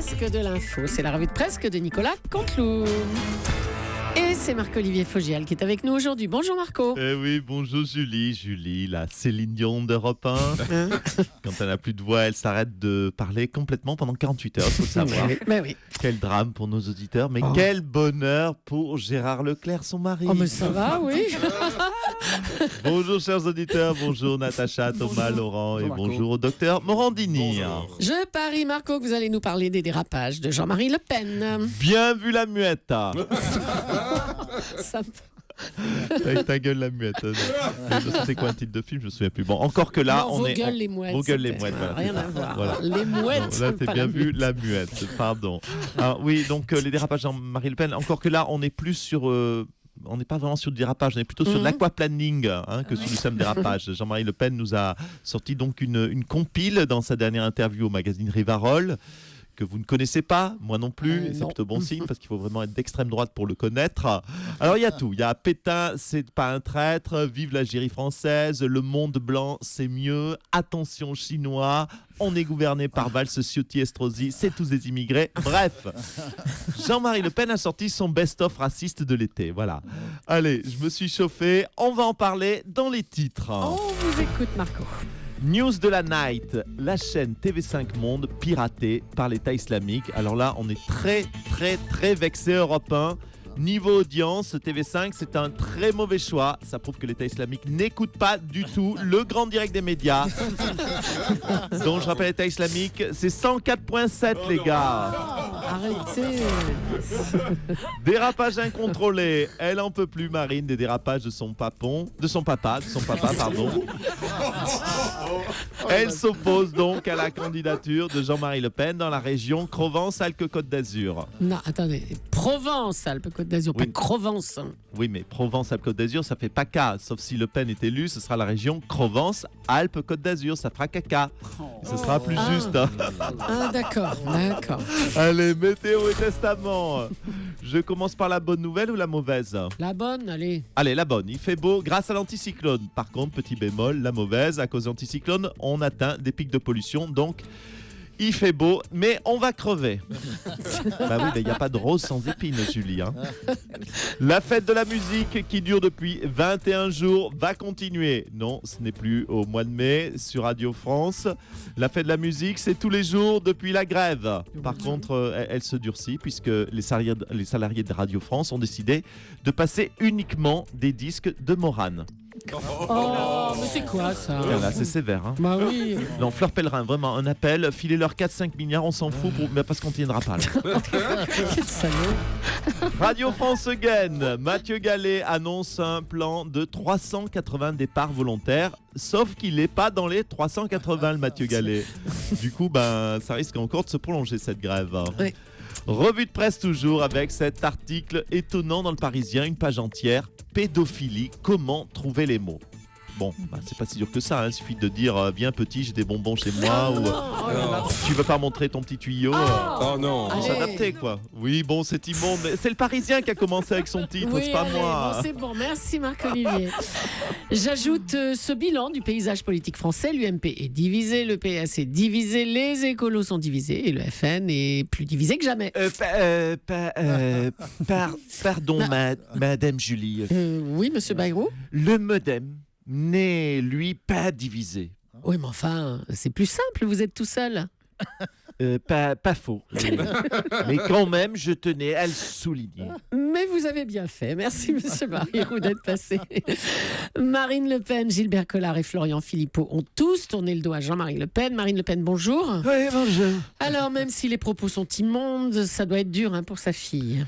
presque de l'info. C'est la revue de presse de Nicolas Canteloup. Et c'est Marc-Olivier Fogiel qui est avec nous aujourd'hui. Bonjour Marco. Eh oui, bonjour Julie. Julie, la Céline Dion d'Europe 1. Quand elle n'a plus de voix, elle s'arrête de parler complètement pendant 48 heures, il faut le savoir. Mais oui. Quel drame pour nos auditeurs, mais quel bonheur pour Gérard Leclerc, son mari. Oh mais ça va, oui. Bonjour chers auditeurs, bonjour Natacha, Thomas, Laurent et bonjour au docteur Morandini. Je parie Marco que vous allez nous parler des dérapages de Jean-Marie Le Pen. Bien vu la muette. Ça... Avec ta gueule la muette. C'est quoi un titre de film? Je me souviens plus. Bon, encore que là, non, on vos est. Gueules les mouettes. Vos gueules les mouettes. Voilà, rien à voir. Voilà. Les mouettes. Non, là, c'est pas bien la vu muette. la muette. Pardon. Oui, donc les dérapages de Jean-Marie Le Pen. Encore que là, on est plus sur. On n'est pas vraiment sur le dérapage, on est plutôt sur l'aquaplaning que sur le simple dérapage. Jean-Marie Le Pen nous a sorti donc une compile dans sa dernière interview au magazine Rivarol, que vous ne connaissez pas, moi non plus, c'est plutôt bon signe parce qu'il faut vraiment être d'extrême droite pour le connaître. Alors il y a tout, il y a Pétain, c'est pas un traître, vive l'Algérie française, le monde blanc c'est mieux, attention chinois, on est gouverné par Valls, Ciotti, Estrosi, c'est tous des immigrés. Bref, Jean-Marie Le Pen a sorti son best-of raciste de l'été, voilà. Allez, je me suis chauffé, on va en parler dans les titres. On vous écoute Marco. News de la night, la chaîne TV5 Monde piratée par l'État islamique. Alors là, on est très vexé Europe 1. Niveau audience, TV5, c'est un très mauvais choix. Ça prouve que l'État islamique n'écoute pas du tout le grand direct des médias. Donc je rappelle, l'État islamique, c'est 104.7 les gars. Arrêtez. Dérapage incontrôlé. Elle en peut plus, Marine, des dérapages de son papa, pardon. Elle s'oppose donc à la candidature de Jean-Marie Le Pen dans la région Provence-Alpes-Côte d'Azur. Non, attendez. Provence-Alpes-Côte d'Azur, pas Provence. Oui, mais Provence-Alpes-Côte d'Azur, ça fait pas cas. Sauf si Le Pen est élu, ce sera la région Provence-Alpes-Côte d'Azur. Ça fera caca. Ce sera plus juste. Hein. Ah, d'accord. Allez, météo et testament. Je commence par la bonne nouvelle ou la mauvaise? La bonne, allez. Allez, la bonne. Il fait beau grâce à l'anticyclone. Par contre, petit bémol, la mauvaise, à cause de l'anticyclone, on atteint des pics de pollution. Donc, il fait beau, mais on va crever. Bah oui, il n'y a pas de rose sans épines, Julie. Hein. La fête de la musique qui dure depuis 21 jours va continuer. Non, ce n'est plus au mois de mai sur Radio France. La fête de la musique, c'est tous les jours depuis la grève. Par contre, elle se durcit puisque les salariés de Radio France ont décidé de passer uniquement des disques de Morane. Oh, mais c'est quoi ça? Là, c'est sévère. Hein. Bah oui. Non, Fleur Pellerin, vraiment un appel. Filez-leur 4-5 milliards, on s'en fout, mais parce qu'on tiendra pas. Là. Quel salaud. Radio France gaine. Mathieu Gallet annonce un plan de 380 départs volontaires, sauf qu'il n'est pas dans les 380, le Mathieu Gallet. Du coup, ça risque encore de se prolonger cette grève. Oui. Revue de presse toujours avec cet article étonnant dans le Parisien, une page entière. Pédophilie, comment trouver les mots? Bon, c'est pas si dur que ça, il suffit de dire viens petit, j'ai des bonbons chez moi, ou tu veux pas montrer ton petit tuyau. Oh non. Faut s'adapter quoi. Oui, bon, c'est immonde. C'est le Parisien qui a commencé avec son titre, Oui, c'est pas allez, moi. Bon, c'est bon, merci Marc-Olivier. J'ajoute ce bilan du paysage politique français. L'UMP est divisé, le PS est divisé, les écolos sont divisés et le FN est plus divisé que jamais. Pardon, Madame Julie. Oui, monsieur Bayrou. Le modem n'est, lui, pas divisé. Oui, mais enfin, c'est plus simple, vous êtes tout seul. Pas faux. Mais quand même, je tenais à le souligner. Mais vous avez bien fait. Merci, monsieur Bayrou, d'être passé. Marine Le Pen, Gilbert Collard et Florian Philippot ont tous tourné le dos à Jean-Marie Le Pen. Marine Le Pen, bonjour. Oui, bonjour. Alors, même si les propos sont immondes, ça doit être dur pour sa fille.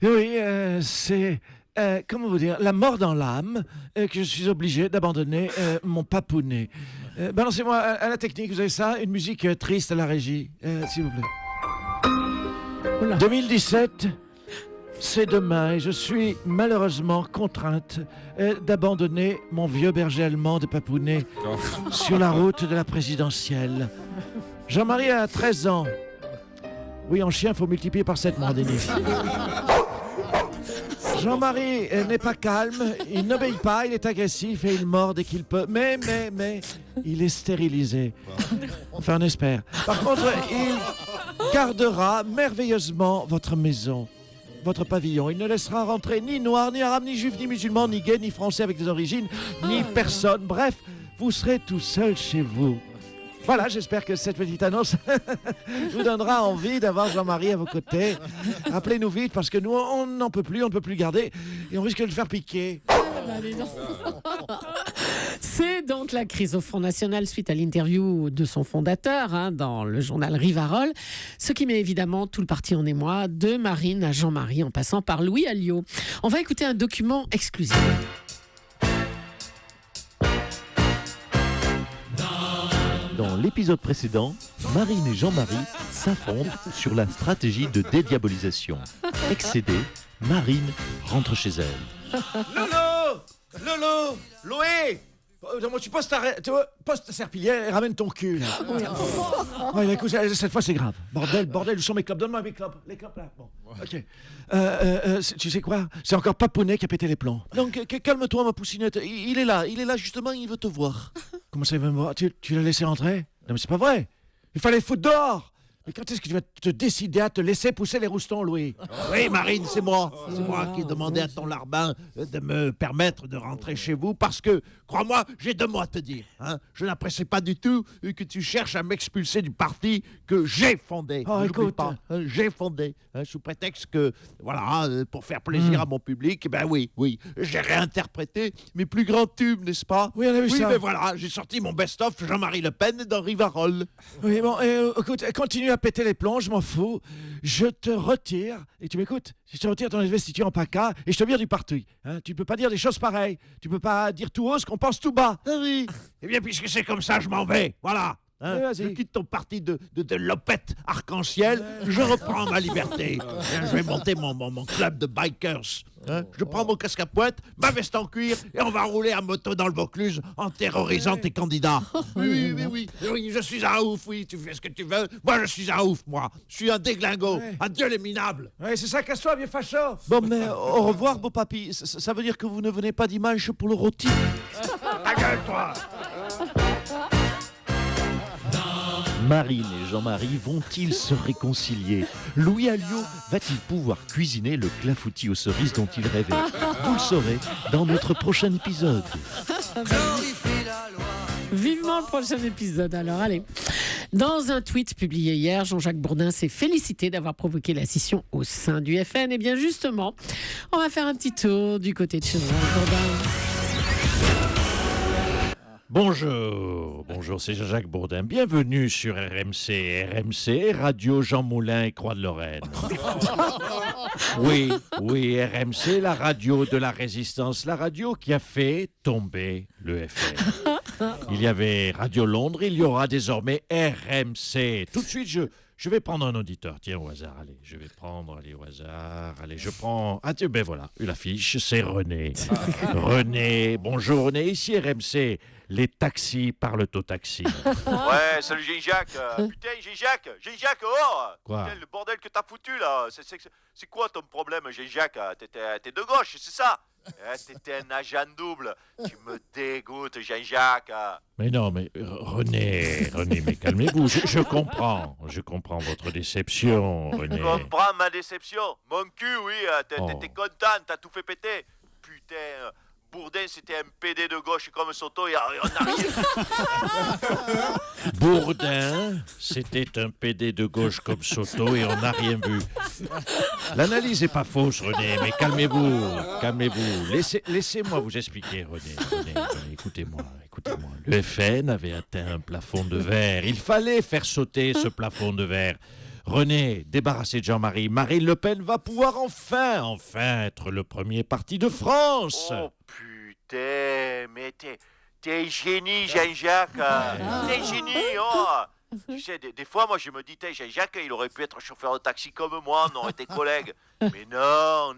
Oui, c'est... comment vous dire, la mort dans l'âme, que je suis obligé d'abandonner mon papounet. Balancez-moi à la technique, vous avez ça? Une musique triste à la régie, s'il vous plaît. Oula. 2017, c'est demain et je suis malheureusement contrainte d'abandonner mon vieux berger allemand de papounet sur la route de la présidentielle. Jean-Marie a 13 ans. Oui, en chien, il faut multiplier par 7, mon Denis. Jean-Marie n'est pas calme, il n'obéit pas, il est agressif et il mord dès qu'il peut. Mais, il est stérilisé. Enfin, on espère. Par contre, gardera merveilleusement votre maison, votre pavillon. Il ne laissera rentrer ni noirs, ni arabes, ni juifs, ni musulmans, ni gays, ni français avec des origines, ni personne. Bref, vous serez tout seul chez vous. Voilà, j'espère que cette petite annonce vous donnera envie d'avoir Jean-Marie à vos côtés. Appelez-nous vite parce que nous, on n'en peut plus, on ne peut plus garder et on risque de le faire piquer. C'est donc la crise au Front National suite à l'interview de son fondateur dans le journal Rivarol, ce qui met évidemment tout le parti en émoi, de Marine à Jean-Marie en passant par Louis Alliot. On va écouter un document exclusif. Dans l'épisode précédent, Marine et Jean-Marie s'affrontent sur la stratégie de dédiabolisation. Excédée, Marine rentre chez elle. Lolo, Loé, tu postes ta serpillière et ramène ton cul. Là. Ouais, écoute, cette fois c'est grave. Bordel, où sont mes clopes? Donne-moi mes clopes. Les clopes là. Bon, ok. Tu sais quoi? C'est encore Papounet qui a pété les plombs. Donc calme-toi ma poussinette. Il est là justement, il veut te voir. Comment ça il veut me voir? Tu l'as laissé rentrer? Non mais c'est pas vrai. Il fallait le foutre dehors. Mais quand est-ce que tu vas te décider à te laisser pousser les roustons, Louis? Oui, Marine, c'est moi. C'est moi qui ai demandé à ton larbin de me permettre de rentrer chez vous parce que, crois-moi, j'ai 2 mots à te dire. Je n'apprécie pas du tout que tu cherches à m'expulser du parti que j'ai fondé. Oh, écoute. Pas, j'ai fondé, sous prétexte que, voilà, pour faire plaisir à mon public, ben oui, j'ai réinterprété mes plus grands tubes, n'est-ce pas? Oui, on a vu ça. Oui, mais voilà, j'ai sorti mon best-of Jean-Marie Le Pen dans Rivarol. Oui, bon, écoute, continue à péter les plombs, je m'en fous. Je te retire, et tu m'écoutes, je te retire ton investiture en PACA et je te vire du parti. Tu ne peux pas dire des choses pareilles. Tu ne peux pas dire tout haut ce qu'on pense tout bas. Ah oui. Eh bien, puisque c'est comme ça, je m'en vais. Voilà. Je quitte ton parti de lopette arc-en-ciel. Je reprends ma liberté. Je vais monter mon club de bikers. Je prends mon casque à pointe, ma veste en cuir et on va rouler à moto dans le Vaucluse en terrorisant tes candidats. Oui, je suis un ouf, oui, tu fais ce que tu veux. Moi, je suis un ouf, moi. Je suis un déglingo. Adieu les minables. Ouais, c'est ça, casse-toi, vieux facho. Bon, mais au revoir, beau papy. Ça veut dire que vous ne venez pas dimanche pour le rôti? Ta gueule, toi. Marine et Jean-Marie vont-ils se réconcilier? Louis Alliot va-t-il pouvoir cuisiner le clafoutis aux cerises dont il rêvait? Vous le saurez dans notre prochain épisode. Vivement le prochain épisode, alors allez. Dans un tweet publié hier, Jean-Jacques Bourdin s'est félicité d'avoir provoqué la scission au sein du FN. Et bien justement, on va faire un petit tour du côté de chez Jean-Jacques Bourdin. Bonjour, c'est Jean-Jacques Bourdin. Bienvenue sur RMC, Radio Jean Moulin et Croix-de-Lorraine. Oui, RMC, la radio de la résistance, la radio qui a fait tomber le FN. Il y avait Radio Londres, il y aura désormais RMC. Tout de suite, je vais prendre un auditeur. Tiens, au hasard, allez, je vais prendre, au hasard. Allez, je prends... Ah, tiens, ben voilà, une affiche, c'est René. René, bonjour René, ici RMC. Les taxis parlent au taxi. Ouais, salut Jean-Jacques. Putain, Jean-Jacques, oh. Quoi? Putain, le bordel que t'as foutu, là. C'est quoi ton problème, Jean-Jacques? T'es de gauche, c'est ça? T'étais un agent double. Tu me dégoûtes, Jean-Jacques. Mais non, mais René, mais calmez-vous. Je comprends votre déception, René. Tu comprends ma déception? Mon cul, oui, t'es content, t'as tout fait péter. Putain, Bourdin, c'était un PD de gauche comme Soto et on n'a rien. Bourdin, c'était un PD de gauche comme Soto et on n'a rien vu. L'analyse n'est pas fausse, René, mais calmez-vous. Laissez-moi vous expliquer, René, écoutez-moi. Le FN avait atteint un plafond de verre. Il fallait faire sauter ce plafond de verre. René, débarrassé de Jean-Marie, Marine Le Pen va pouvoir enfin être le premier parti de France. Oh putain, mais t'es génie, Jean-Jacques. T'es génie, oh. Tu sais, des fois, moi, je me dis, Jean-Jacques, il aurait pu être chauffeur de taxi comme moi, on aurait été collègues. Mais non,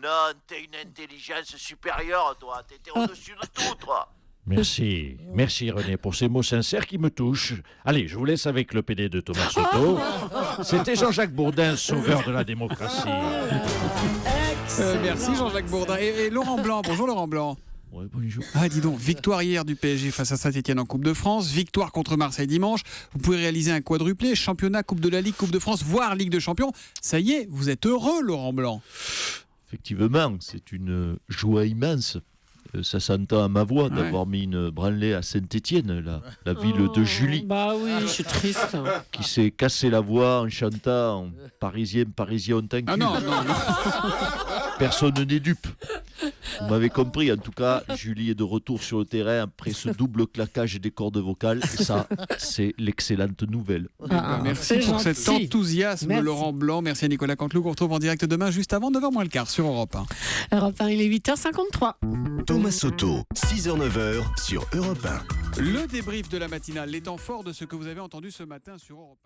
t'es une intelligence supérieure, toi. T'es au-dessus de tout, toi. Merci René pour ces mots sincères qui me touchent. Allez, je vous laisse avec le PD de Thomas Soto. C'était Jean-Jacques Bourdin, sauveur de la démocratie. Merci Jean-Jacques Bourdin. Et Laurent Blanc, bonjour Laurent Blanc. Ouais, bonjour. Ah, dis donc, victoire hier du PSG face à Saint-Etienne en Coupe de France, victoire contre Marseille dimanche. Vous pouvez réaliser un quadruplé, championnat, Coupe de la Ligue, Coupe de France, voire Ligue de Champions. Ça y est, vous êtes heureux, Laurent Blanc. Effectivement, c'est une joie immense. Ça s'entend à ma voix d'avoir mis une branlée à Saint-Étienne, la ville de Julie, Bah oui, je suis triste. qui s'est cassé la voix en chantant Parisien, on t'encule. Ah non. Personne n'est dupe. Vous m'avez compris, en tout cas, Julie est de retour sur le terrain après ce double claquage des cordes vocales. Et ça, c'est l'excellente nouvelle. Merci pour gentil. cet enthousiasme, Merci. Laurent Blanc. Merci à Nicolas Canteloup qu'on retrouve en direct demain, juste avant 9h moins le quart sur Europe 1. Europe 1, il est 8h53. Thomas Soto, 6h-9h sur Europe 1. Le débrief de la matinale, les temps forts de ce que vous avez entendu ce matin sur Europe 1.